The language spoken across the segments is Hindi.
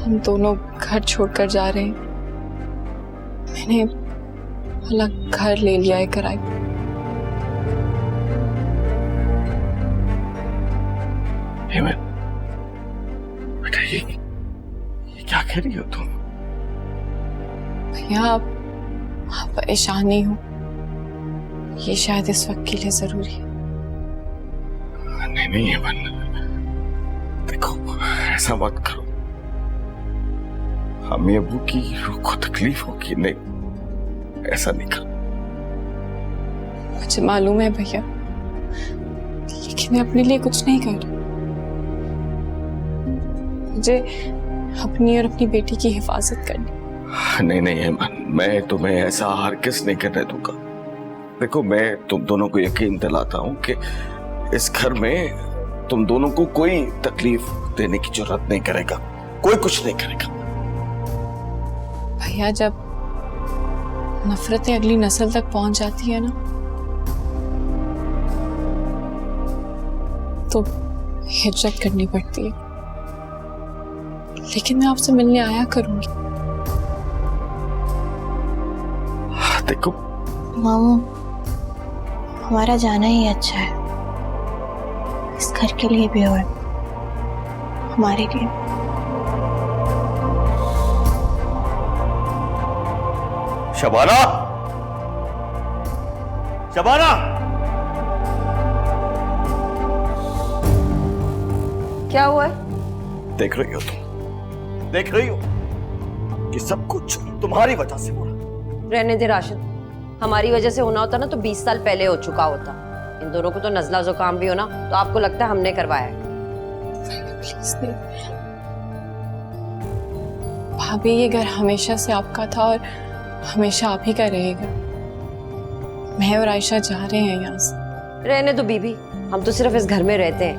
हम दोनों घर छोड़कर जा रहे हैं। मैंने अलग घर ले लिया है किराए। बेटा ये क्या कह रही हो तुम? भैया आप परेशान नहीं हो, ये शायद इस वक्त के लिए जरूरी है। नहीं हेमन, देखो ऐसा मत करो। अम्मी अब्बू की रूह को तकलीफ होगी। नहीं, ऐसा नहीं करो। मुझे मालूम है भैया, लेकिन मैं अपने लिए कुछ नहीं कर रही। मुझे अपनी और अपनी बेटी की हिफाजत करनी। नहीं हेमन, मैं तुम्हें ऐसा हरगिज़ नहीं करने दूंगा। देखो मैं तुम दोनों को यकीन दिलाता हूं कि इस घर में तुम दोनों को कोई तकलीफ देने की जरूरत नहीं करेगा, कोई कुछ नहीं करेगा। भैया जब नफरतें अगली नस्ल तक पहुंच जाती है ना, तो हिजरत करनी पड़ती है। लेकिन मैं आपसे मिलने आया करूंगी। देखो मामू, हमारा जाना ही अच्छा है, इस घर के लिए भी और हमारे लिए। शबाना, शबाना, क्या हुआ है? देख रही हो तुम? देख रही हो कि सब कुछ तुम्हारी वजह से हो रहा। रहने दे राशिद, हमारी वजह से होना होता ना तो 20 साल पहले हो चुका होता। इन दोनों को तो नजला जुकाम भी हो ना तो आपको लगता है हमने करवाया है। प्लीज नहीं भाभी, ये घर हमेशा से आपका था और हमेशा आप ही का रहेगा। मैं और आयशा जा रहे हैं यहाँ से। रहने दो बीबी, हम तो सिर्फ इस घर में रहते हैं।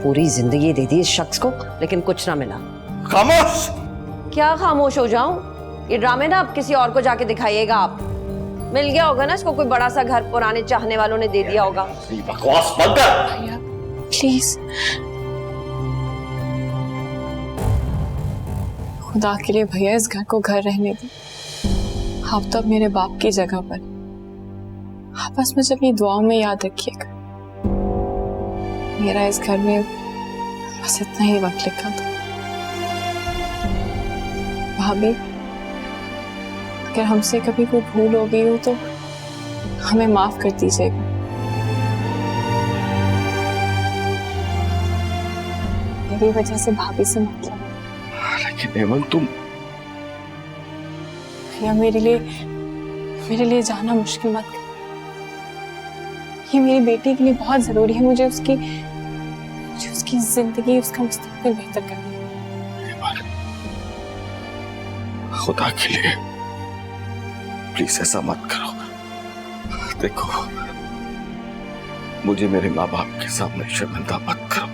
पूरी जिंदगी दे दी इस शख्स को लेकिन कुछ ना मिला। खामोश। क्या खामोश हो जाऊं? ये ड्रामे ना अब किसी और को जाके दिखाइएगा आप। मिल गया होगा ना इसको कोई बड़ा सा घर, पुराने चाहने वालों ने दे दिया होगा। बकवास बंद कर। भैया प्लीज, खुदा के लिए भैया इस घर को घर रहने दे। आप तो अब मेरे बाप की जगह पर। आप बस मुझे अपनी दुआओं में याद रखिएगा। मेरा इस घर में बस इतना ही वक्त लिखा था। भाभी, अगर हमसे कभी कोई भूल हो गई हो तो हमें माफ कर दीजिएगा। मेरी वजह से भाभी से मतलब। लेकिन हेमंत तुम भैया मेरे लिए जाना मुश्किल मत कर। ये मेरी बेटी के लिए बहुत जरूरी है। मुझे उसकी जिंदगी, उसका मुस्तकबिल बेहतर करना है। खुदा के लिए प्लीज ऐसा मत करो। देखो मुझे मेरे माँ बाप के सामने शर्मिंदा मत करो।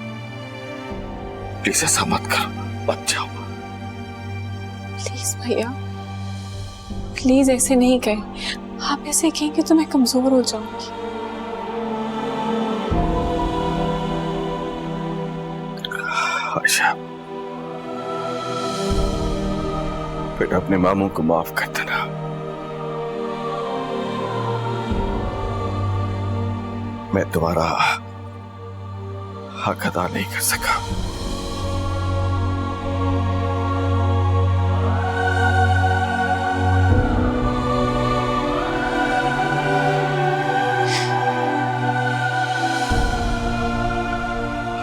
प्लीज ऐसा मत करो, मत जाओ। प्लीज भैया, प्लीज ऐसे नहीं कहें। आप ऐसे कहेंगे तो मैं कमजोर हो जाऊंगी। आयशा, बेटा अपने मामू को माफ कर देना। मैं तुम्हारा हक अदा नहीं कर सका।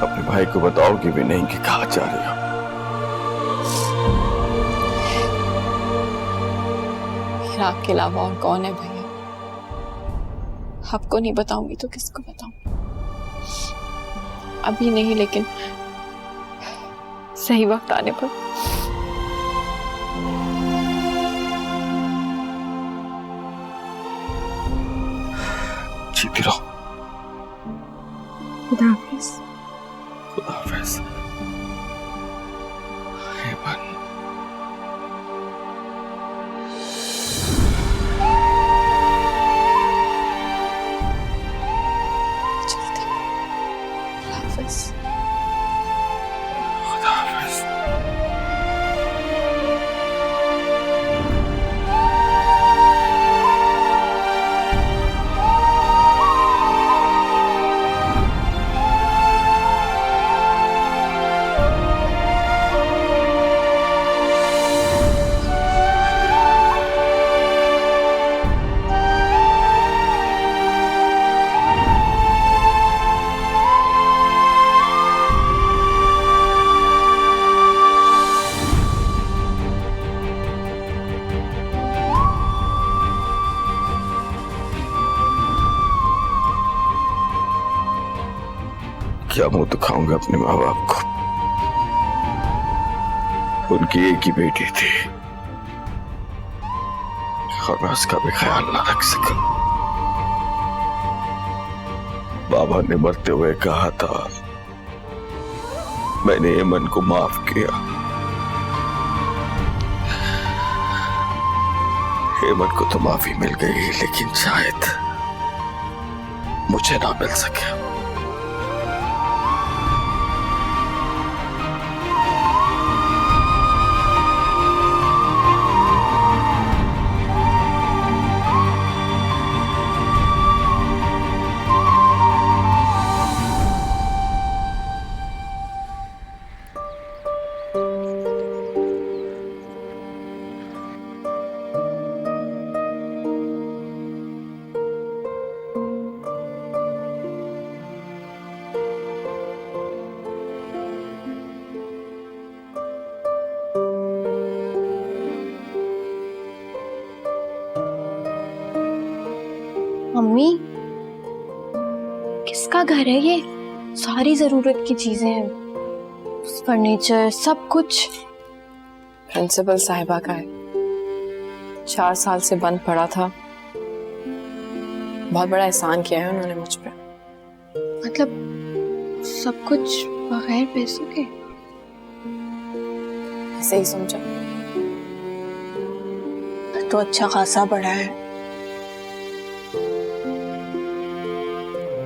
अपने भाई को बताओगे भी नहीं कि कहाँ जा रही हो। मेरा आपके अलावा और कौन है भैया? आपको नहीं बताऊंगी तो किसको बताऊं? अभी नहीं, लेकिन सही वक्त आने पर। जीती रहो। खुदा हाफिज। खुदा हाफिज। हेमंत, चलते। हाफिज। खुदा हाफिज। क्या मुंह दिखाऊंगा अपने माँ बाप को। उनकी एक ही बेटी थी और मैं उसका भी ख्याल ना रख सका। बाबा ने मरते हुए कहा था, मैंने ऐमन को माफ किया। ऐमन को तो माफी मिल गई, लेकिन शायद मुझे ना मिल सके। मम्मी, किसका घर है ये? सारी जरूरत की चीजें हैं, फर्नीचर, सब कुछ। प्रिंसिपल साहिबा का है, 4 साल से बंद पड़ा था। बहुत बड़ा एहसान किया है उन्होंने मुझ पे। मतलब सब कुछ बगैर पैसों के? ऐसे ही समझा। तो अच्छा खासा बड़ा है।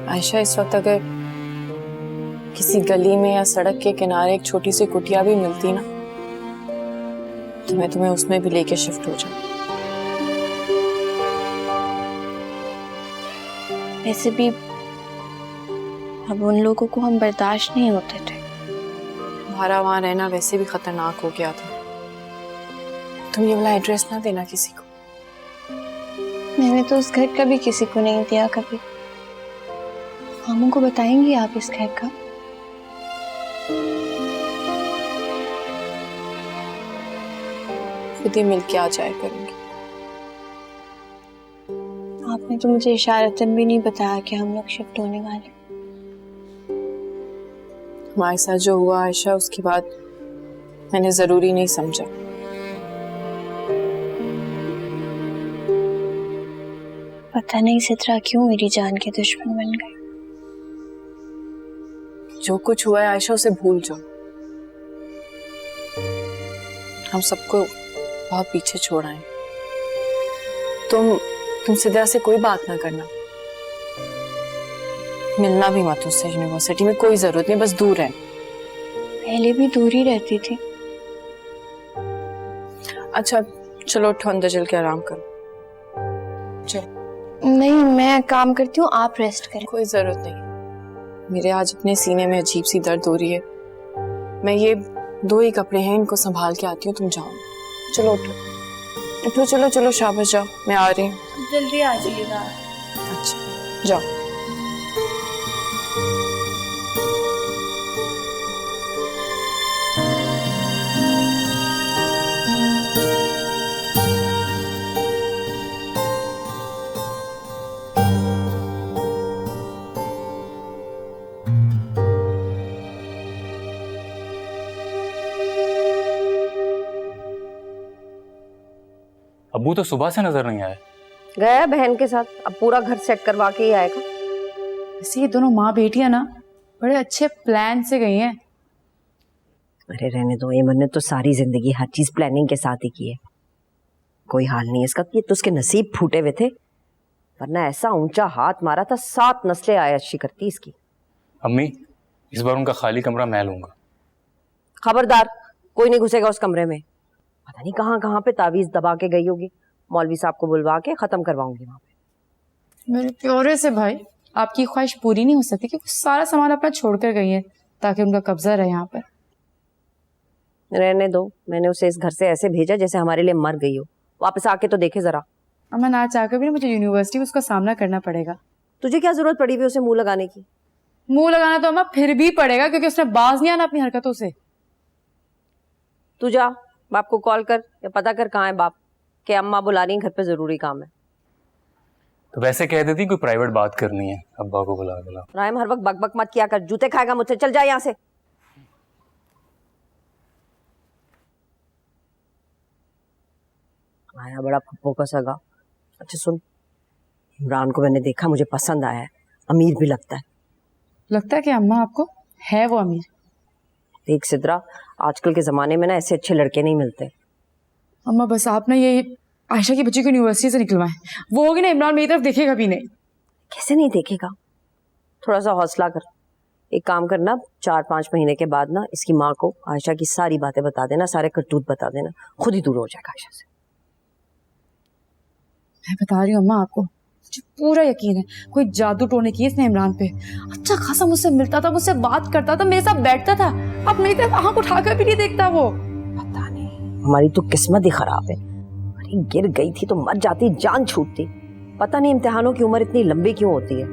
आयशा, इस वक्त अगर किसी गली में या सड़क के किनारे एक छोटी सी कुटिया भी मिलती ना, तो मैं तुम्हें उसमें भी लेके शिफ्ट हो जाऊं। वैसे भी अब उन लोगों को हम बर्दाश्त नहीं होते थे। तुम्हारा वहां रहना वैसे भी खतरनाक हो गया था। तुम ये वाला एड्रेस ना देना किसी को। मैंने तो उस घर का भी किसी को नहीं दिया कभी। मामू को बताएंगी आप इस घर का? खुद ही मिलके आ जाया करूंगी। आपने तो मुझे इशारतन भी नहीं बताया कि हम लोग शिफ्ट होने वाले। हमारे साथ जो हुआ आयशा, उसके बाद मैंने जरूरी नहीं समझा। पता नहीं सित्रा क्यों मेरी जान के दुश्मन बन गए। जो कुछ हुआ है आयशा, उसे भूल जाओ। हम सबको बहुत पीछे छोड़ आए। तुम सिद्रा से कोई बात ना करना, मिलना भी मत उससे। यूनिवर्सिटी में कोई जरूरत नहीं, बस दूर है। पहले भी दूर ही रहती थी। अच्छा चलो, उठो, अंदर चल के आराम करो। चलो। नहीं, मैं काम करती हूँ, आप रेस्ट करें। कोई जरूरत नहीं, मेरे आज अपने सीने में अजीब सी दर्द हो रही है। मैं ये 2 ही कपड़े हैं, इनको संभाल के आती हूँ, तुम जाओ। चलो उठो उठो, चलो चलो, शाबाश, जाओ, मैं आ रही हूँ। जल्दी आ जाइएगा। अच्छा जाओ। अब्बू तो सुबह से नजर नहीं आए। गया बहन के साथ, अब पूरा घर सेट करवा के ही आएगा। ऐसे ये दोनों माँ बेटियां ना बड़े अच्छे प्लान से गई हैं। अरे रहने दो, ऐमन ने तो सारी जिंदगी हर चीज प्लानिंग के साथ ही की है। कोई हाल नहीं है इसका, ये तो उसके नसीब फूटे हुए थे, वरना ऐसा ऊंचा हाथ मारा था 7 नस्लें आयशी करती इसकी। अम्मी, इस बार उनका खाली कमरा मैं लूंगा। खबरदार, कोई नहीं घुसेगा उस कमरे में। पता नहीं कहाँ कहाँ पे तावीज दबा के गई होगी। मौलवी साहब को बुलवा के खत्म करवाऊंगी वहां पे। मेरे प्यारे से भाई, आपकी ख्वाहिश पूरी नहीं हो सकती कि सारा सामान अपना छोड़कर गई है ताकि उनका कब्जा रहे यहाँ पर। रहने दो, मैंने उसे इस घर से ऐसे भेजा जैसे हमारे लिए मर गई हो। वापस आके तो देखे जरा। मैं ना चाहकर भी मुझे यूनिवर्सिटी में उसका सामना करना पड़ेगा। तुझे क्या जरूरत पड़ी हुई उसे मुंह लगाने की? मुंह लगाना तो अम्मा फिर भी पड़ेगा, क्योंकि उसने बाज नहीं आना अपनी हरकतों से। तू जा, बाप को कॉल कर या पता कर कहाँ है बाप, कि अम्मा बुला रही हैं, घर पे जरूरी काम है। तो वैसे कह देती कोई प्राइवेट बात करनी है, अब्बा को बुला बुला। रायम हर वक्त बक बक मत किया कर, जूते खाएगा मुझसे। चल जा यहाँ से। आया बड़ा पप्पो का सगा। अच्छा सुन, इमरान को मैंने देखा, मुझे पसंद आया है, अमीर भी लगता है। लगता है कि अम्मा आपको है वो अमीर? देख सिद्रा, आजकल के जमाने में ना ऐसे अच्छे लड़के नहीं मिलते। अम्मा बस आप ना ये आयशा की बच्ची को यूनिवर्सिटी से निकलवाएं, वो होगी ना इमरान मेरी तरफ देखेगा भी नहीं। कैसे नहीं देखेगा? थोड़ा सा हौसला कर। एक काम करना, 4-5 महीने के बाद ना इसकी माँ को आयशा की सारी बातें बता देना, सारे करतूत बता देना, खुद ही दूर हो जाएगा आयशा से। मैं बता रही हूँ अम्मा आपको, मुझे पूरा यकीन है कोई जादू टोने की इसने इमरान पे। अच्छा खासा मुझसे मिलता था, मुझसे बात करता था, मेरे साथ बैठता था, अब मेरी तरफ आंख उठाकर भी नहीं देखता वो। पता नहीं, हमारी तो किस्मत ही खराब है। अरे गिर गई थी तो मर जाती, जान छूटती। पता नहीं इम्तिहानों की उम्र इतनी लंबी क्यों होती है।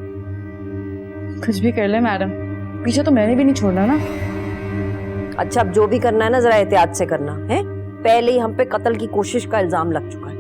कुछ भी कर ले मैडम, पीछे तो मैंने भी नहीं छोड़ना ना। अच्छा अब जो भी करना है ना जरा एहतियात से करना है। पहले ही हम पे कत्ल की कोशिश का इल्जाम लग चुका है।